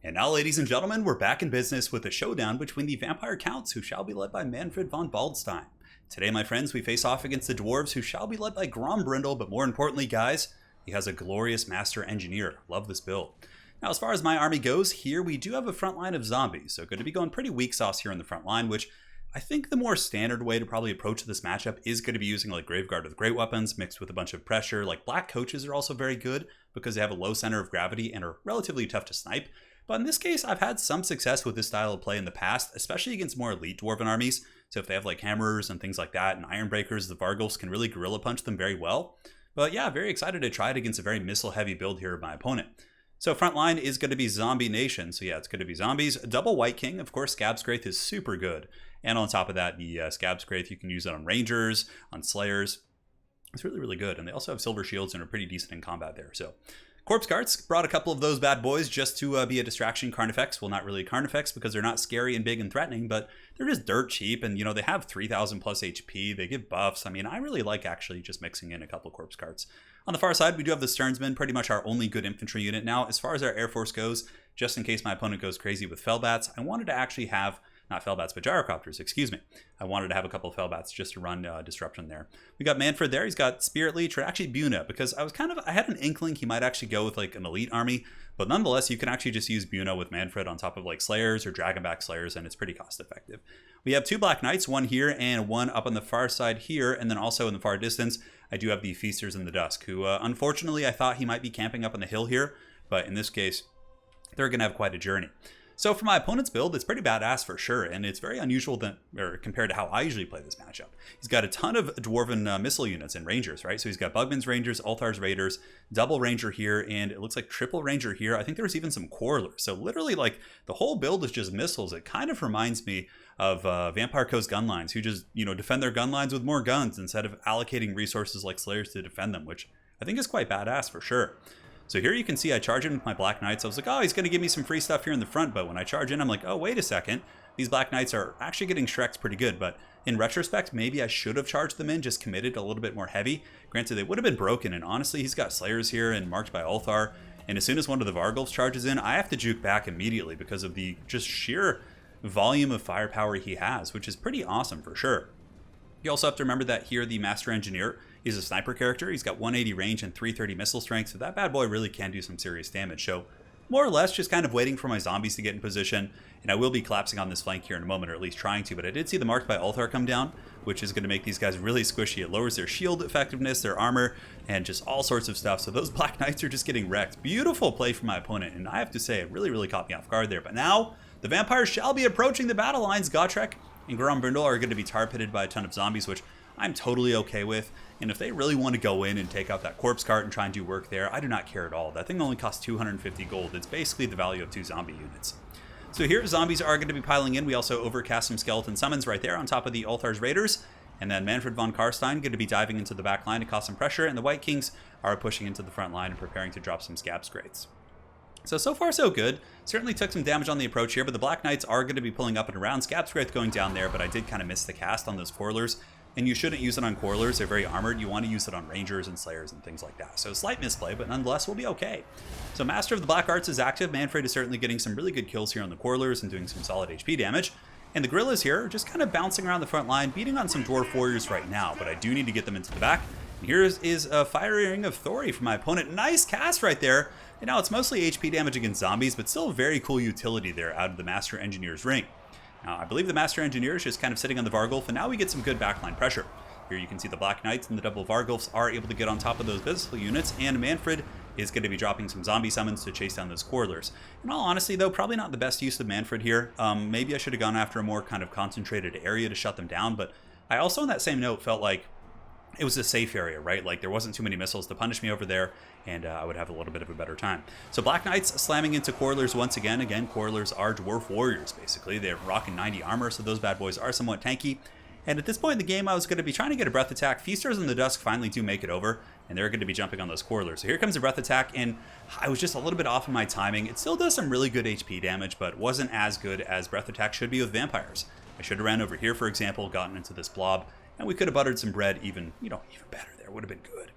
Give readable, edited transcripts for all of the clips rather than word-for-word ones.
And now, ladies and gentlemen, we're back in business with a showdown between the Vampire Counts, who shall be led by Manfred von Baldstein. Today, my friends, we face off against the Dwarves, who shall be led by Grombrindle, but more importantly, guys, he has a glorious Master Engineer. Love this build. Now, as far as my army goes, here we do have a front line of zombies, so going to be going pretty weak sauce here in the front line, which I think the more standard way to probably approach this matchup is going to be using like Graveguard with great weapons mixed with a bunch of pressure. Like Black Coaches are also very good because they have a low center of gravity and are relatively tough to snipe. But in this case, I've had some success with this style of play in the past, especially against more elite Dwarven armies. So if they have like Hammerers and things like that and Ironbreakers, the Vargulfs can really Gorilla Punch them very well. But yeah, very excited to try it against a very missile-heavy build here of my opponent. So front line is going to be Zombie Nation. So yeah, it's going to be zombies. Double White King, of course, Scabscraith is super good. And on top of that, the Scabscraith, you can use it on Rangers, on Slayers. It's really, really good. And they also have Silver Shields and are pretty decent in combat there. So Corpse Carts brought a couple of those bad boys just to be a distraction Carnifex. Well, not really Carnifex because they're not scary and big and threatening, but they're just dirt cheap. And, you know, they have 3,000 plus HP. They give buffs. I mean, I really like actually just mixing in a couple of Corpse Carts. On the far side, we do have the Sternsmen, pretty much our only good infantry unit. Now, as far as our Air Force goes, just in case my opponent goes crazy with Fellbats, I wanted to actually have not Fellbats, but Gyrocopters, excuse me. I wanted to have a couple of Fellbats just to run disruption there. We got Manfred there. He's got Spirit Leech, or actually Buna, because I had an inkling he might actually go with like an elite army, but nonetheless, you can actually just use Buna with Manfred on top of like Slayers or Dragonback Slayers, and it's pretty cost effective. We have two Black Knights, one here and one up on the far side here, and then also in the far distance, I do have the Feasters in the Dusk, who unfortunately I thought he might be camping up on the hill here, but in this case, they're going to have quite a journey. So for my opponent's build, it's pretty badass for sure, and it's very unusual compared to how I usually play this matchup. He's got a ton of Dwarven missile units and Rangers, right? So he's got Bugman's Rangers, Althar's Raiders, double Ranger here, and it looks like triple Ranger here. I think there was even some Quarrelers. So literally, like, the whole build is just missiles. It kind of reminds me of Vampire Coast gun lines, who just, you know, defend their gun lines with more guns instead of allocating resources like Slayers to defend them, which I think is quite badass for sure. So here you can see I charge in with my Black Knights. I was like, oh, he's going to give me some free stuff here in the front. But when I charge in, I'm like, oh, wait a second. These Black Knights are actually getting Shreks pretty good. But in retrospect, maybe I should have charged them in, just committed a little bit more heavy. Granted, they would have been broken. And honestly, he's got Slayers here and marked by Althar. And as soon as one of the Vargulfs charges in, I have to juke back immediately because of the just sheer volume of firepower he has, which is pretty awesome for sure. You also have to remember that here the Master Engineer is a sniper character. He's got 180 range and 330 missile strength, so that bad boy really can do some serious damage. So more or less just kind of waiting for my zombies to get in position, and I will be collapsing on this flank here in a moment, or at least trying to, but I did see the marked by Althar come down, which is going to make these guys really squishy. It lowers their shield effectiveness, their armor, and just all sorts of stuff. So those Black Knights are just getting wrecked. Beautiful play from my opponent, and I have to say, it really, really caught me off guard there. But now, the vampires shall be approaching the battle lines. Gotrek and Grombrindle are going to be tar pitted by a ton of zombies, which I'm totally okay with. And if they really want to go in and take out that corpse cart and try and do work there, I do not care at all. That thing only costs 250 gold. It's basically the value of 2 zombie units. So here, zombies are going to be piling in. We also overcast some skeleton summons right there on top of the Althar's Raiders. And then Manfred von Karstein going to be diving into the back line to cause some pressure. And the White Kings are pushing into the front line and preparing to drop some Scabscraiths. So far so good. Certainly took some damage on the approach here, but the Black Knights are going to be pulling up and around. Scabscraith going down there, but I did kind of miss the cast on those Quarrelers. And you shouldn't use it on Quarrelers. They're very armored. You want to use it on Rangers and Slayers and things like that. So slight misplay, but nonetheless, we'll be okay. So Master of the Black Arts is active. Manfred is certainly getting some really good kills here on the Quarrelers and doing some solid HP damage. And the Gorillas here are just kind of bouncing around the front line, beating on some Dwarf Warriors right now, but I do need to get them into the back. And here is a Firing of Thori from my opponent. Nice cast right there. And now it's mostly HP damage against zombies, but still very cool utility there out of the Master Engineer's ring. Now, I believe the Master Engineer is just kind of sitting on the Vargulf, and now we get some good backline pressure. Here you can see the Black Knights and the double Vargulfs are able to get on top of those physical units, and Manfred is going to be dropping some zombie summons to chase down those Quarrelers. In all honesty, though, probably not the best use of Manfred here. Maybe I should have gone after a more kind of concentrated area to shut them down, but I also, on that same note, felt like it was a safe area, right? Like there wasn't too many missiles to punish me over there, and I would have a little bit of a better time. So Black Knights slamming into Quarrelers once again. Again, Quarrelers are Dwarf Warriors, basically. They're rocking 90 armor, so those bad boys are somewhat tanky. And at this point in the game, I was going to be trying to get a breath attack. Feasters in the Dusk finally do make it over, and they're going to be jumping on those Quarrelers. So here comes a breath attack, and I was just a little bit off in my timing. It still does some really good HP damage, but wasn't as good as breath attack should be with vampires. I should have ran over here, for example, gotten into this blob, and we could have buttered some bread even better there. Would have been good.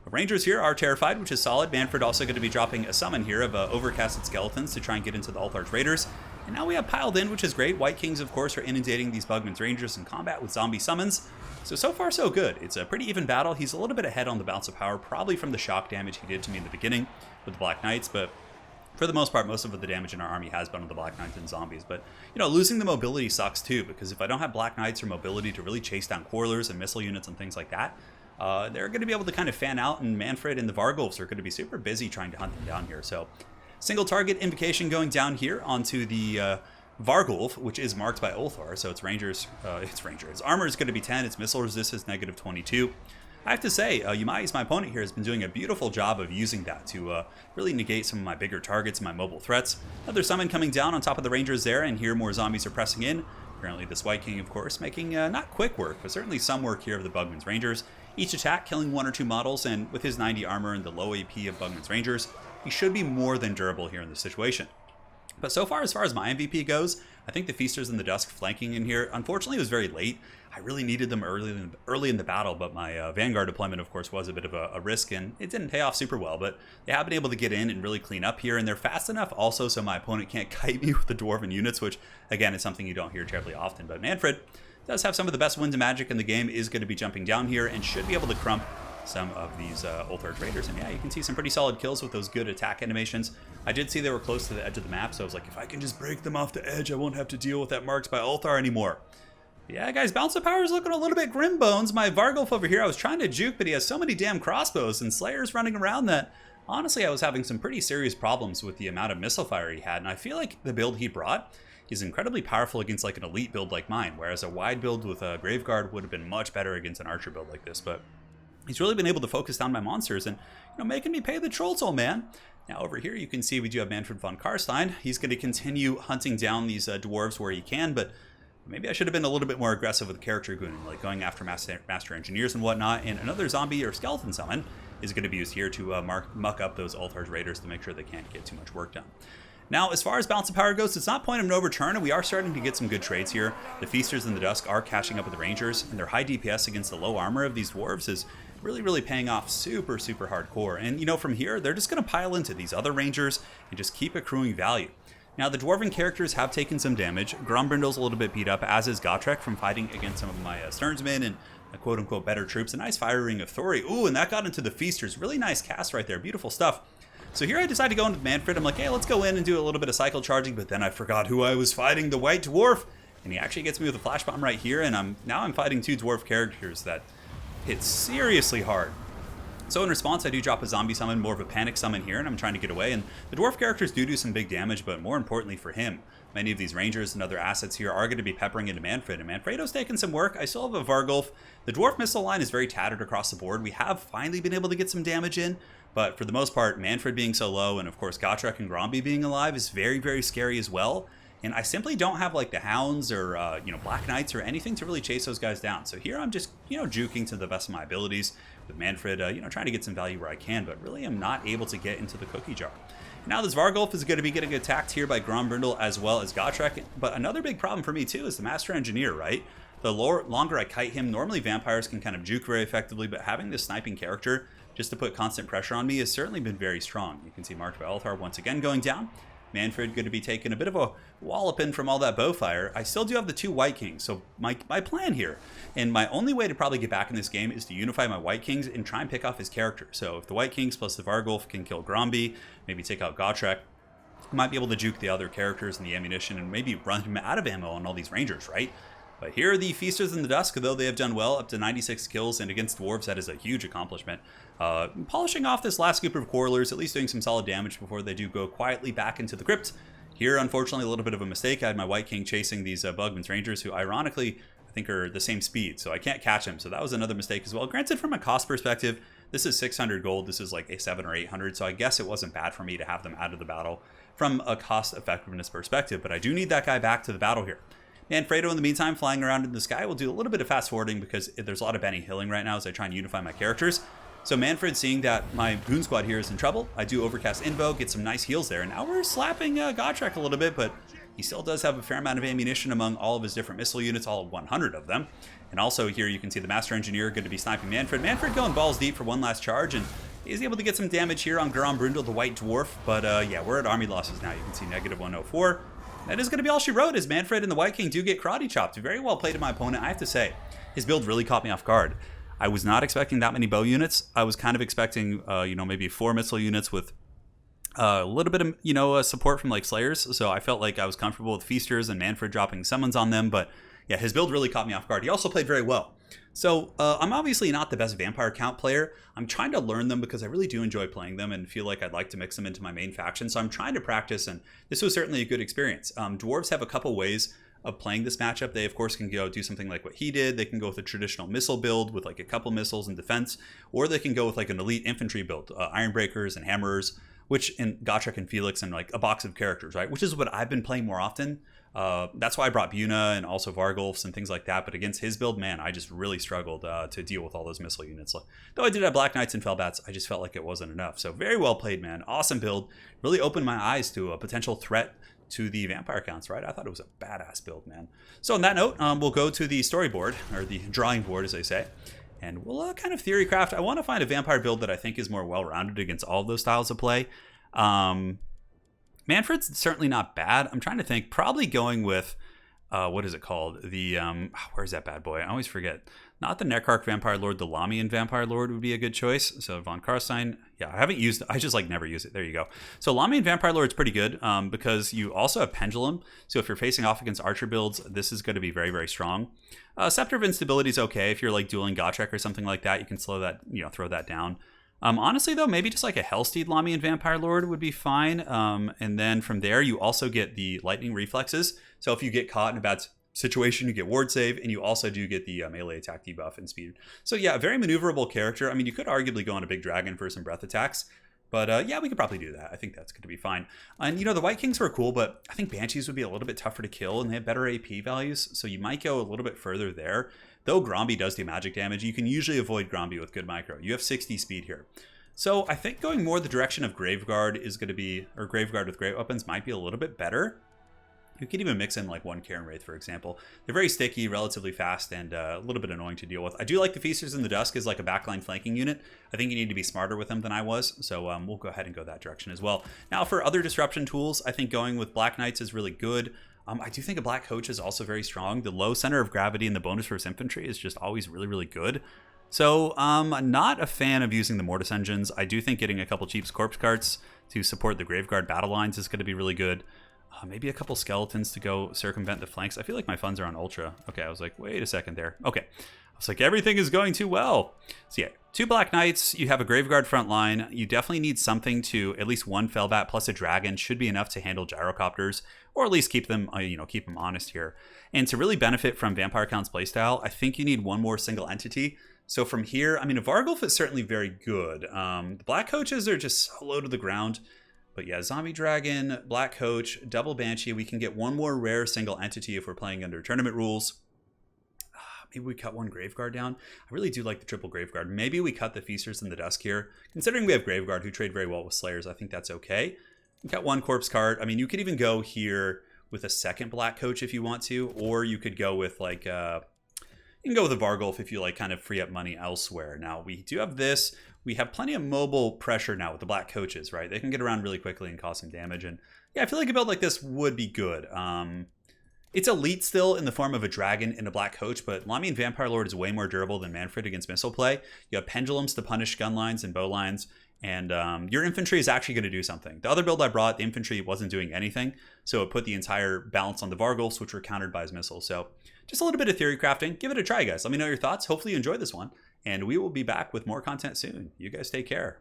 Rangers here are terrified, which is solid. MANNFRED also going to be dropping a summon here of overcasted skeletons to try and get into the Althar's Raiders. And now we have piled in, which is great. White Kings, of course, are inundating these Bugman's Rangers in combat with zombie summons. So far so good. It's a pretty even battle. He's a little bit ahead on the bounce of power, probably from the shock damage he did to me in the beginning with the Black Knights, but for the most part, most of the damage in our army has been on the Black Knights and zombies. But, losing the mobility sucks too, because if I don't have Black Knights or mobility to really chase down Quarrelers and missile units and things like that, they're going to be able to kind of fan out, and MANNFRED and the Vargulfs are going to be super busy trying to hunt them down here. So, single target invocation going down here onto the Vargulf, which is marked by Ulthar, so it's Rangers. Its armor is going to be 10, its missile resistance negative 22. I have to say, Yumai's, my opponent here, has been doing a beautiful job of using that to really negate some of my bigger targets and my mobile threats. Another summon coming down on top of the Rangers there, and here more zombies are pressing in. Currently this White King, of course, making not quick work, but certainly some work here of the Bugman's Rangers. Each attack killing 1 or 2 models, and with his 90 armor and the low AP of Bugman's Rangers, he should be more than durable here in this situation. But so far as my MVP goes, I think the Feasters in the Dusk flanking in here, unfortunately it was very late. I really needed them early in the battle, but my Vanguard deployment, of course, was a bit of a risk, and it didn't pay off super well, but they have been able to get in and really clean up here, and they're fast enough also so my opponent can't kite me with the Dwarven units, which, again, is something you don't hear terribly often. But MANNFRED does have some of the best winds of magic in the game, is going to be jumping down here, and should be able to crump some of these Ulthar Raiders. And yeah, you can see some pretty solid kills with those good attack animations. I did see they were close to the edge of the map, so I was like, if I can just break them off the edge, I won't have to deal with that marked by Ulthar anymore. Yeah, guys, bounce of power is looking a little bit grim bones. My Vargulf over here, I was trying to juke, but he has so many damn crossbows and slayers running around that, honestly, I was having some pretty serious problems with the amount of missile fire he had, and I feel like the build he brought is incredibly powerful against like an elite build like mine, whereas a wide build with a Graveguard would have been much better against an archer build like this. But he's really been able to focus down my monsters and, making me pay the troll toll, man. Now over here you can see we do have MANNFRED von Karstein. He's going to continue hunting down these dwarves where he can, but maybe I should have been a little bit more aggressive with the character gooning, like going after master engineers and whatnot. And another zombie or skeleton summon is going to be used here to muck up those Althar's Raiders to make sure they can't get too much work done. Now, as far as balance of power goes, it's not point of no return, and we are starting to get some good trades here. The Feasters in the Dusk are catching up with the Rangers, and their high DPS against the low armor of these dwarves is really paying off super hardcore. And, from here, they're just going to pile into these other Rangers and just keep accruing value. Now, the Dwarven characters have taken some damage. Grombrindle's a little bit beat up, as is Gotrek from fighting against some of my Sternsmen and quote-unquote better troops. A nice fire ring of Thori. Ooh, and that got into the Feasters. Really nice cast right there. Beautiful stuff. So here I decided to go into MANNFRED. I'm like, hey, let's go in and do a little bit of cycle charging, but then I forgot who I was fighting, the White Dwarf. And he actually gets me with a flash bomb right here, and now I'm fighting 2 dwarf characters that hit seriously hard. So in response, I do drop a zombie summon, more of a panic summon here, and I'm trying to get away. And the dwarf characters do some big damage, but more importantly for him, many of these rangers and other assets here are going to be peppering into MANNFRED. And Manfredo's taking some work. I still have a Vargulf. The dwarf missile line is very tattered across the board. We have finally been able to get some damage in, but for the most part, MANNFRED being so low, and of course Gotrek and Gromby being alive is very scary as well. And I simply don't have like the Hounds or Black Knights or anything to really chase those guys down. So here I'm just juking to the best of my abilities with MANNFRED, trying to get some value where I can, but really am not able to get into the cookie jar. Now this Vargulf is going to be getting attacked here by Grombrindle as well as Gotrek. But another big problem for me too is the Master Engineer, right? The longer I kite him, normally vampires can kind of juke very effectively, but having this sniping character just to put constant pressure on me has certainly been very strong. You can see marked by Ulthar once again going down. MANNFRED going to be taking a bit of a walloping from all that bowfire. I still do have the 2 White Kings, so my plan here, and my only way to probably get back in this game is to unify my White Kings and try and pick off his character. So if the White Kings plus the Vargulf can kill Gromby, maybe take out Gotrek, I might be able to juke the other characters and the ammunition and maybe run him out of ammo on all these Rangers, right? But here are the Feasters in the Dusk, though they have done well, up to 96 kills, and against Dwarves, that is a huge accomplishment. Polishing off this last group of Quarrelers, at least doing some solid damage before they do go quietly back into the crypt. Here, unfortunately, a little bit of a mistake. I had my White King chasing these Bugman's Rangers, who ironically, I think are the same speed, so I can't catch him. So that was another mistake as well. Granted, from a cost perspective, this is 600 gold. This is like a 700 or 800, so I guess it wasn't bad for me to have them out of the battle from a cost effectiveness perspective, but I do need that guy back to the battle here. Manfredo, in the meantime, flying around in the sky, will do a little bit of fast forwarding because there's a lot of Benny Hilling right now as I try and unify my characters. So MANNFRED, seeing that my Goon Squad here is in trouble, I do Overcast Invo, get some nice heals there, and now we're slapping Gotrek a little bit, but he still does have a fair amount of ammunition among all of his different missile units, all 100 of them. And also here you can see the Master Engineer good to be sniping MANNFRED. MANNFRED going balls deep for one last charge, and he's able to get some damage here on Grombrindle, the White Dwarf, but yeah, we're at army losses now. You can see -104. That is going to be all she wrote, as MANNFRED and the White King do get karate chopped. Very well played to my opponent, I have to say. His build really caught me off guard. I was not expecting that many bow units. I was kind of expecting, you know, maybe 4 missile units with a little bit of, you know, support from like Slayers. So I felt like I was comfortable with Feasters and MANNFRED dropping summons on them. But yeah, his build really caught me off guard. He also played very well. So I'm obviously not the best Vampire count player. I'm trying to learn them because I really do enjoy playing them and feel like I'd like to mix them into my main faction. So I'm trying to practice, and this was certainly a good experience. Dwarves have a couple ways of playing this matchup. They of course can go do something like what he did. They can go with a traditional missile build with like a couple missiles in defense, or they can go with like an elite infantry build, Ironbreakers and Hammerers, which in Gotrek and Felix, and like a box of characters, right? Which is what I've been playing more often. That's why I brought Buna and also Vargulfs and things like that. But against his build, man, I just really struggled to deal with all those missile units. Though I did have Black Knights and Felbats, I just felt like it wasn't enough. So very well played, man. Awesome build. Really opened my eyes to a potential threat to the Vampire counts, right? I thought it was a badass build, man. So on that note, we'll go to the storyboard, or the drawing board, as they say, and we'll kind of theory craft. I want to find a Vampire build that I think is more well-rounded against all of those styles of play. MANNFRED's certainly not bad. I'm trying to think, probably going with, what is it called? The, where's that bad boy? I always forget. Not the Necrarch Vampire Lord, the Lamian Vampire Lord would be a good choice. So Von Karstein, yeah, I haven't used it. I just like never use it. There you go. So Lamian Vampire Lord's pretty good because you also have Pendulum. So if you're facing off against Archer builds, this is going to be very, very strong. Scepter of Instability is okay. If you're like dueling Gotrek or something like that, you can slow that, you know, throw that down. Honestly, though, maybe just like a Hellsteed Lamian Vampire Lord would be fine. And then from there, you also get the Lightning Reflexes. So if you get caught in a bad situation, you get Ward Save, and you also do get the melee attack debuff and speed. So yeah, a very maneuverable character. I mean, you could arguably go on a big dragon for some breath attacks. But yeah, we could probably do that. I think that's going to be fine. And, you know, the White Kings were cool, but I think Banshees would be a little bit tougher to kill, and they have better AP values. So you might go a little bit further there. Though Gromby does do magic damage, you can usually avoid Gromby with good micro. You have 60 speed here. So I think going more the direction of Graveguard is going to be, or Graveguard with great weapons might be a little bit better. You could even mix in like one Karen Wraith, for example. They're very sticky, relatively fast, and a little bit annoying to deal with. I do like the Feasters in the Dusk as like a backline flanking unit. I think you need to be smarter with them than I was, so we'll go ahead and go that direction as well. Now for other disruption tools, I think going with Black Knights is really good. I do think a Black Coach is also very strong. The low center of gravity and the bonus versus infantry is just always really, really good. So not a fan of using the Mortis engines. I do think getting a couple cheap Corpse Carts to support the Graveguard battle lines is going to be really good. Maybe a couple Skeletons to go circumvent the flanks. I feel like my funds are on Ultra. Okay, I was like, wait a second there. Okay, I was like, everything is going too well. So yeah, 2 Black Knights, you have a Graveguard front line. You definitely need something to, at least 1 Felbat plus a Dragon should be enough to handle Gyrocopters, or at least keep them, you know, keep them honest here. And to really benefit from Vampire Count's playstyle, I think you need 1 more single entity. So from here, I mean, a Vargulf is certainly very good. The Black Coaches are just so low to the ground. But yeah, Zombie Dragon, Black Coach, Double Banshee. We can get 1 more rare single entity if we're playing under tournament rules. Maybe we cut 1 Graveguard down. I really do like the triple Graveguard. Maybe we cut the Feasters in the Dusk here. Considering we have Graveguard who trade very well with Slayers, I think that's okay. We got 1 Corpse Card. I mean, you could even go here with a second Black Coach if you want to. Or you could go with like... you can go with a Vargulf if you like kind of free up money elsewhere. Now, we do have this. We have plenty of mobile pressure now with the Black Coaches, right? They can get around really quickly and cause some damage. And yeah, I feel like a build like this would be good. It's elite still in the form of a Dragon and a Black Coach, but Lamian Vampire Lord is way more durable than MANNFRED against missile play. You have Pendulums to punish gun lines and bow lines, and your infantry is actually going to do something. The other build I brought, the infantry wasn't doing anything, so it put the entire balance on the Vargulfs, which were countered by his missiles. So just a little bit of theory crafting. Give it a try, guys. Let me know your thoughts. Hopefully you enjoyed this one, and we will be back with more content soon. You guys take care.